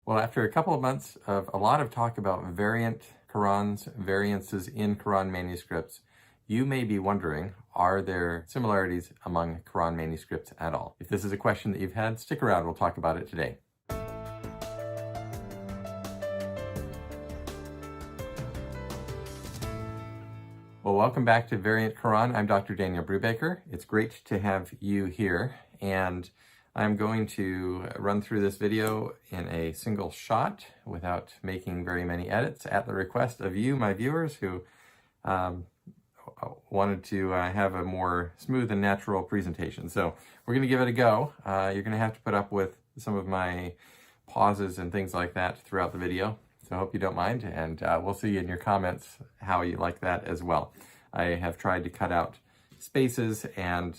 Well, after a couple of months of a lot of talk about variant Qurans, variances in Quran manuscripts, you may be wondering, are there similarities among Quran manuscripts at all? If this is a question that you've had, stick around, we'll talk about it today. Well, welcome back to Variant Quran. I'm Dr. Daniel Brubaker. It's great to have you here, and I'm going to run through this video in a single shot without making very many edits at the request of you, my viewers, who wanted to have a more smooth and natural presentation. So we're going to give it a go. You're going to have to put up with some of my pauses and things like that throughout the video. So I hope you don't mind, and we'll see in your comments how you like that as well. I have tried to cut out spaces and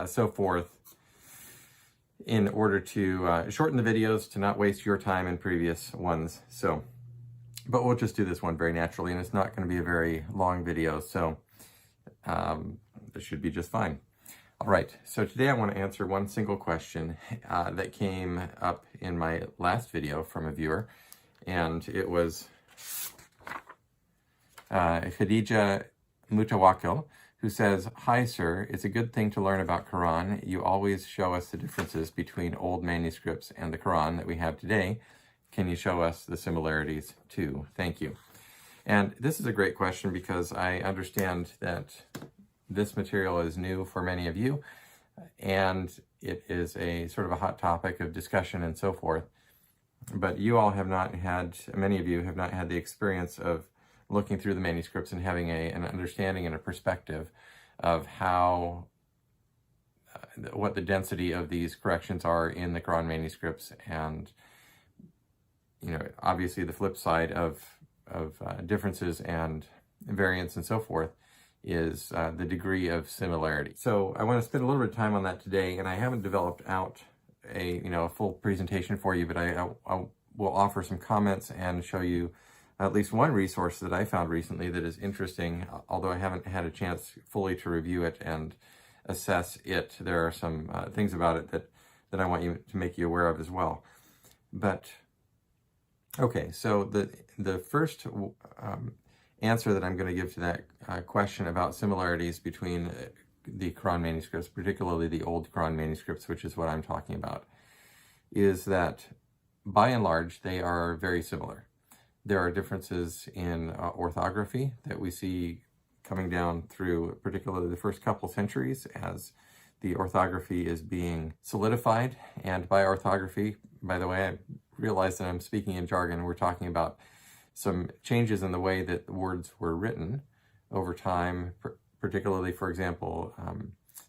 so forth in order to shorten the videos to not waste your time in previous ones. So, but we'll just do this one very naturally, and it's not going to be a very long video, so this should be just fine. All right, so today I want to answer one single question that came up in my last video from a viewer. And it was Khadija Mutawakkil, who says, "Hi, sir. It's a good thing to learn about Quran. You always show us the differences between old manuscripts and the Quran that we have today. Can you show us the similarities too? Thank you." And this is a great question because I understand that this material is new for many of you, and it is a sort of a hot topic of discussion and so forth. But you all have not had, many of you have not had the experience of looking through the manuscripts and having an understanding and a perspective of how, what the density of these corrections are in the Quran manuscripts. And, you know, obviously the flip side of differences and variants and so forth is the degree of similarity. So I want to spend a little bit of time on that today, and I haven't developed out a full presentation for you, but I will offer some comments and show you at least one resource that I found recently that is interesting, although I haven't had a chance fully to review it and assess it. There are some things about it that I want you to make you aware of as well. But okay, so the first answer that I'm going to give to that question about similarities between the Quran manuscripts, particularly the old Quran manuscripts, which is what I'm talking about, is that by and large, they are very similar. There are differences in orthography that we see coming down through particularly the first couple centuries as the orthography is being solidified. And by orthography, by the way, I realize that I'm speaking in jargon. We're talking about some changes in the way that the words were written over time, particularly, for example,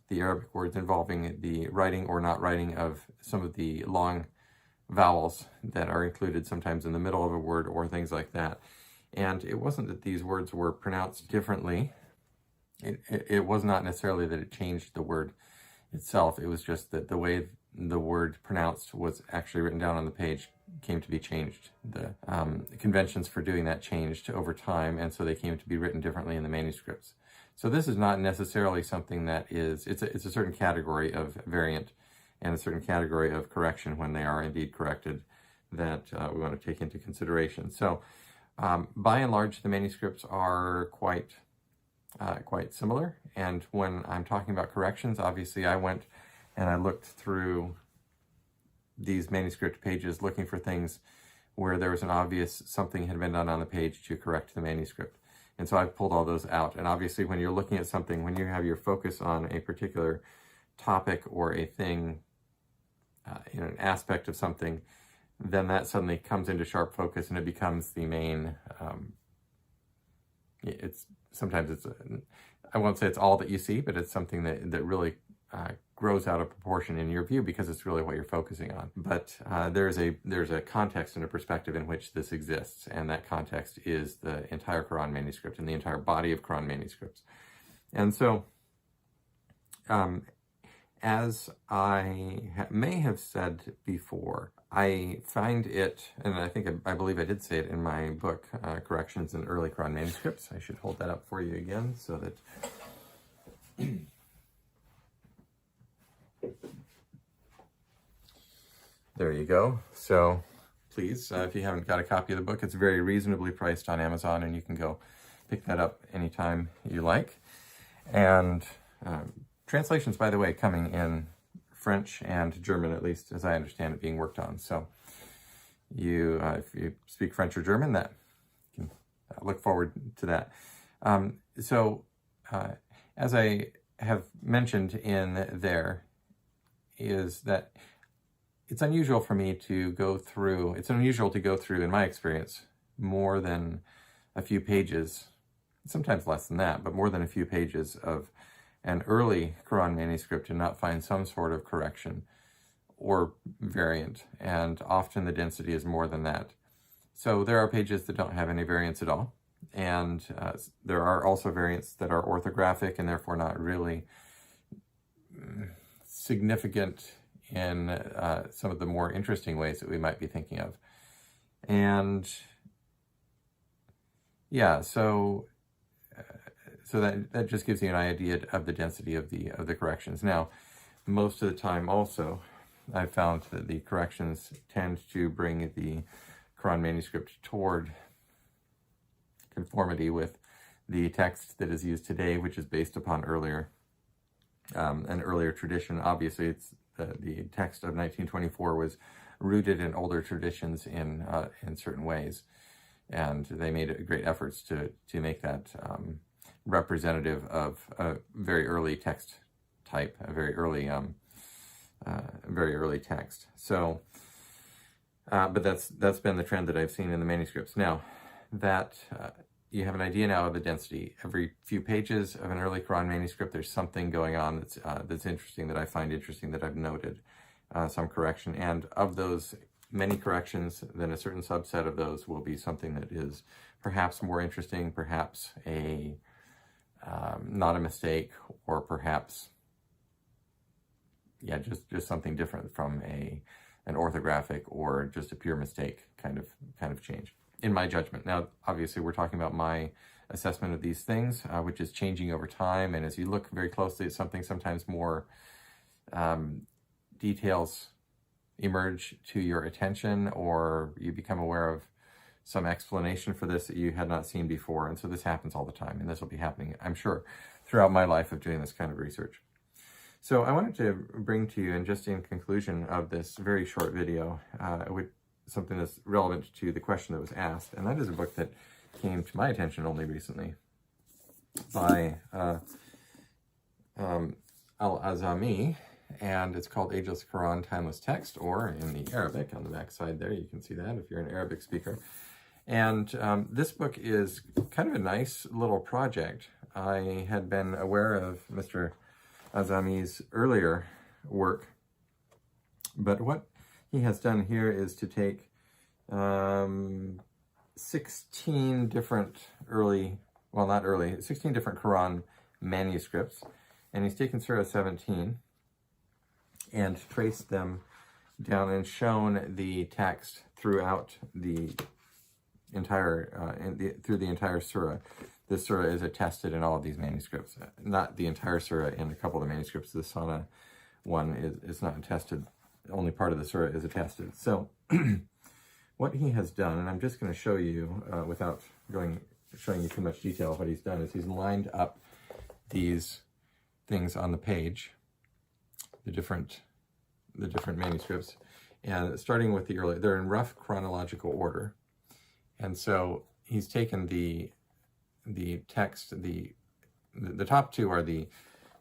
the Arabic words involving the writing or not writing of some of the long vowels that are included sometimes in the middle of a word or things like that. And it wasn't that these words were pronounced differently. It was not necessarily that it changed the word itself. It was just that the way the word pronounced was actually written down on the page came to be changed. The conventions for doing that changed over time, and so they came to be written differently in the manuscripts. So this is not necessarily something that is, it's a certain category of variant and a certain category of correction when they are indeed corrected that we want to take into consideration. So by and large, the manuscripts are quite similar. And when I'm talking about corrections, obviously I went and I looked through these manuscript pages looking for things where there was an obvious something had been done on the page to correct the manuscript. And so I've pulled all those out. And obviously when you're looking at something, when you have your focus on a particular topic or a thing, an aspect of something, then that suddenly comes into sharp focus and it becomes the main, I won't say it's all that you see, but it's something that really grows out of proportion in your view because it's really what you're focusing on. But there's a context and a perspective in which this exists, and that context is the entire Quran manuscript and the entire body of Quran manuscripts. And so, as I may have said before, I find it, and I believe I did say it in my book, Corrections in Early Quran Manuscripts. I should hold that up for you again so that there you go. So please, if you haven't got a copy of the book. It's very reasonably priced on Amazon, and you can go pick that up anytime you like. And translations, by the way, coming in French and German, at least as I understand it, being worked on. So you, if you speak French or German, that you can look forward to that. As I have mentioned in there, is that it's unusual for me to go through, in my experience, more than a few pages, sometimes less than that, but more than a few pages of an early Quran manuscript and not find some sort of correction or variant, and often the density is more than that. So there are pages that don't have any variants at all, and there are also variants that are orthographic and therefore not really significant in some of the more interesting ways that we might be thinking of. And yeah, so that just gives you an idea of the density of the corrections. Now, most of the time also, I've found that the corrections tend to bring the Quran manuscript toward conformity with the text that is used today, which is based upon an earlier tradition. Obviously, it's the text of 1924 was rooted in older traditions in certain ways, and they made great efforts to make that representative of a very early text type, a very early text. So, but that's been the trend that I've seen in the manuscripts. Now, that you have an idea now of the density. Every few pages of an early Quran manuscript, there's something going on that's interesting, that I find interesting, that I've noted some correction. And of those many corrections, then a certain subset of those will be something that is perhaps more interesting, perhaps a not a mistake, or perhaps just something different from an orthographic or just a pure mistake kind of change, in my judgment. Now, obviously, we're talking about my assessment of these things, which is changing over time. And as you look very closely at something, sometimes more details emerge to your attention, or you become aware of some explanation for this that you had not seen before. And so this happens all the time, and this will be happening, I'm sure, throughout my life of doing this kind of research. So I wanted to bring to you, and just in conclusion of this very short video, something that's relevant to the question that was asked, and that is a book that came to my attention only recently by Al-Azami, and it's called Ageless Quran, Timeless Text, or in the Arabic, on the back side there, you can see that if you're an Arabic speaker. And this book is kind of a nice little project. I had been aware of Mr. Azami's earlier work, but what he has done here is to take 16 different 16 different Quran manuscripts, and he's taken Surah 17 and traced them down and shown the text throughout the entire through the entire surah. This surah is attested in all of these manuscripts. Not the entire surah, in a couple of the manuscripts. The Sana one is not attested. Only part of the surah is attested. So what he has done, and I'm just going to show you without showing you too much detail, what he's done is he's lined up these things on the page, the different manuscripts, and starting with the early, they're in rough chronological order. And so he's taken the text, the top two are the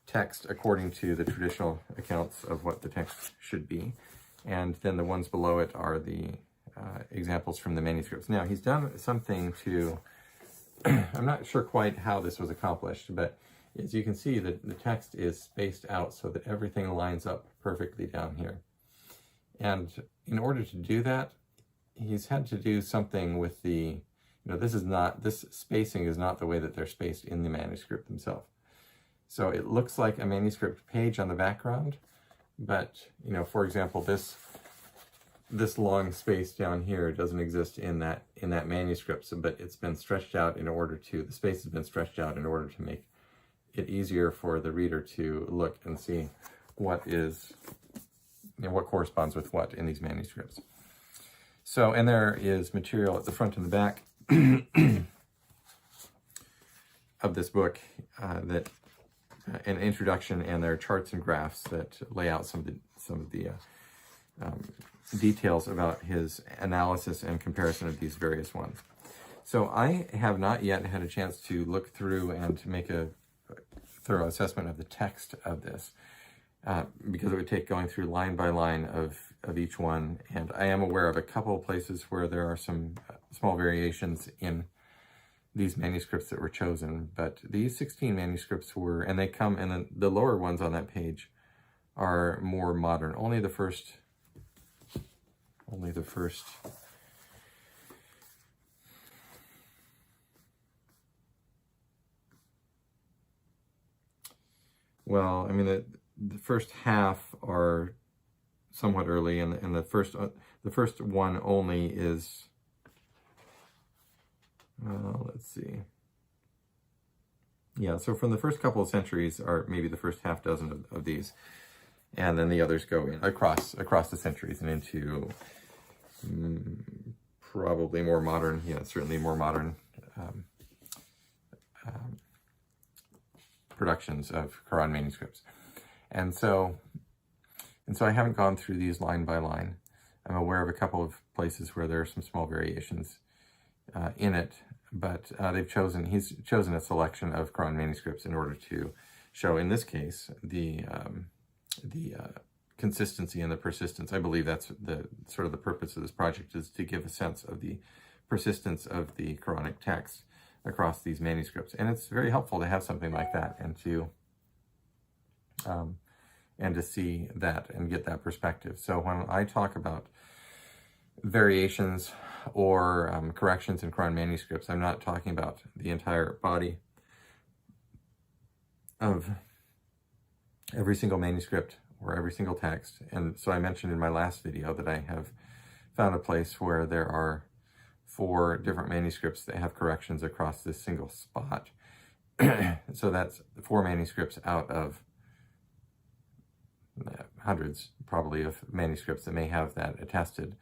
text according to the traditional accounts of what the text should be, and then the ones below it are the examples from the manuscripts. Now, he's done something to, I'm not sure quite how this was accomplished, but as you can see, the text is spaced out so that everything lines up perfectly down here. And in order to do that, he's had to do something with the, this spacing is not the way that they're spaced in the manuscript themselves. So it looks like a manuscript page on the background, but, for example, this long space down here doesn't exist in that manuscript, but it's been stretched out the space has been stretched out in order to make it easier for the reader to look and see what corresponds with what in these manuscripts. So, and there is material at the front and the back of this book that an introduction, and there are charts and graphs that lay out some of the details about his analysis and comparison of these various ones. So I have not yet had a chance to look through and to make a thorough assessment of the text of this, because it would take going through line by line of each one. And I am aware of a couple of places where there are some small variations in these manuscripts that were chosen, but these 16 manuscripts were, and they come, and then the lower ones on that page are more modern. Only the first, well, I mean, the first half are somewhat early, and the first one only is, let's see. Yeah, so from the first couple of centuries are maybe the first half dozen of these, and then the others go in across the centuries and into probably more modern, certainly more modern productions of Quran manuscripts. And so I haven't gone through these line by line. I'm aware of a couple of places where there are some small variations in it, but he's chosen a selection of Quran manuscripts in order to show, in this case, the consistency and the persistence. I believe that's the sort of the purpose of this project, is to give a sense of the persistence of the Quranic text across these manuscripts. And it's very helpful to have something like that, and to see that and get that perspective. So when I talk about variations or corrections in Quran manuscripts, I'm not talking about the entire body of every single manuscript or every single text. And so I mentioned in my last video that I have found a place where there are 4 different manuscripts that have corrections across this single spot. So that's 4 manuscripts out of hundreds, probably, of manuscripts that may have that attested.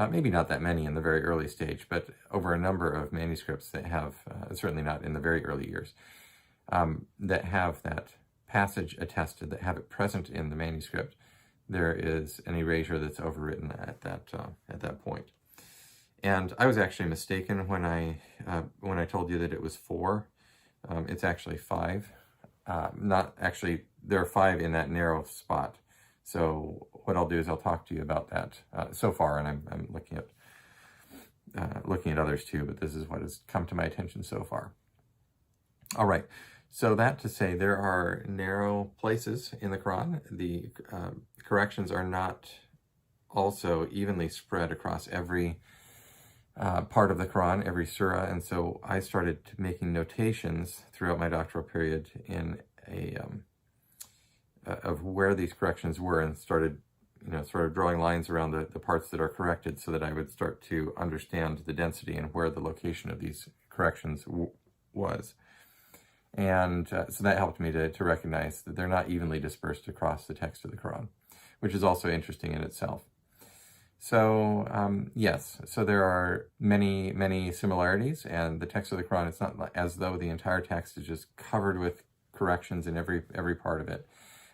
Maybe not that many in the very early stage, but over a number of manuscripts that have, certainly not in the very early years, that have that passage attested, that have it present in the manuscript. There is an erasure that's overwritten at that point. And I was actually mistaken when I told you that it was 4. It's actually 5. Not actually, there are 5 in that narrow spot. So what I'll do is I'll talk to you about that so far, and I'm looking at others too, but this is what has come to my attention so far. All right, so that to say, there are narrow places in the Quran. The corrections are not also evenly spread across every part of the Quran, every surah, and so I started making notations throughout my doctoral period in of where these corrections were, and started drawing lines around the parts that are corrected, so that I would start to understand the density and where the location of these corrections was. And so that helped me to recognize that they're not evenly dispersed across the text of the Quran, which is also interesting in itself. So yes, so there are many, many similarities, and the text of the Quran, it's not as though the entire text is just covered with corrections in every part of it,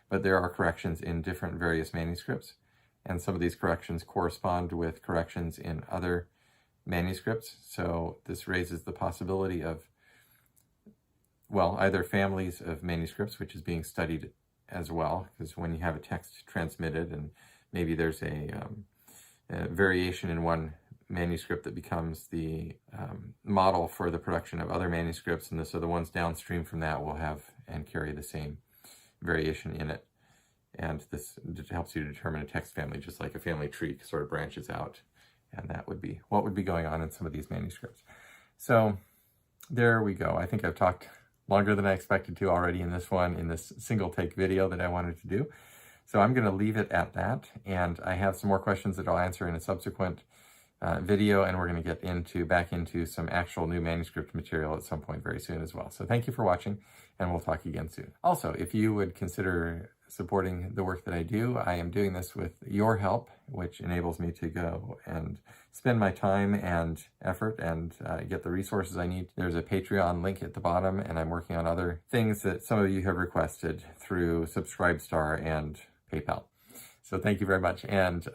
but there are corrections in different various manuscripts, and some of these corrections correspond with corrections in other manuscripts. So this raises the possibility of, well, either families of manuscripts, which is being studied as well, because when you have a text transmitted and maybe there's a variation in one manuscript that becomes the model for the production of other manuscripts, and so the ones downstream from that will have and carry the same variation in it. And this helps you determine a text family, just like a family tree sort of branches out, and that would be what would be going on in some of these manuscripts. So there we go. I think I've talked longer than I expected to already in this single take video that I wanted to do. So I'm going to leave it at that, and I have some more questions that I'll answer in a subsequent video, and we're going to get back into some actual new manuscript material at some point very soon as well. So thank you for watching, and we'll talk again soon. Also, if you would consider supporting the work that I do, I am doing this with your help, which enables me to go and spend my time and effort and get the resources I need. There's a Patreon link at the bottom, and I'm working on other things that some of you have requested through Subscribestar and PayPal. So thank you very much. And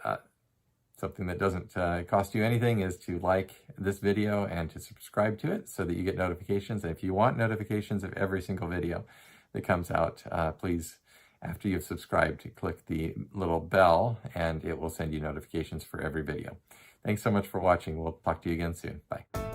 something that doesn't cost you anything is to like this video and to subscribe to it so that you get notifications. And if you want notifications of every single video that comes out, please, after you've subscribed, click the little bell and it will send you notifications for every video. Thanks so much for watching. We'll talk to you again soon. Bye.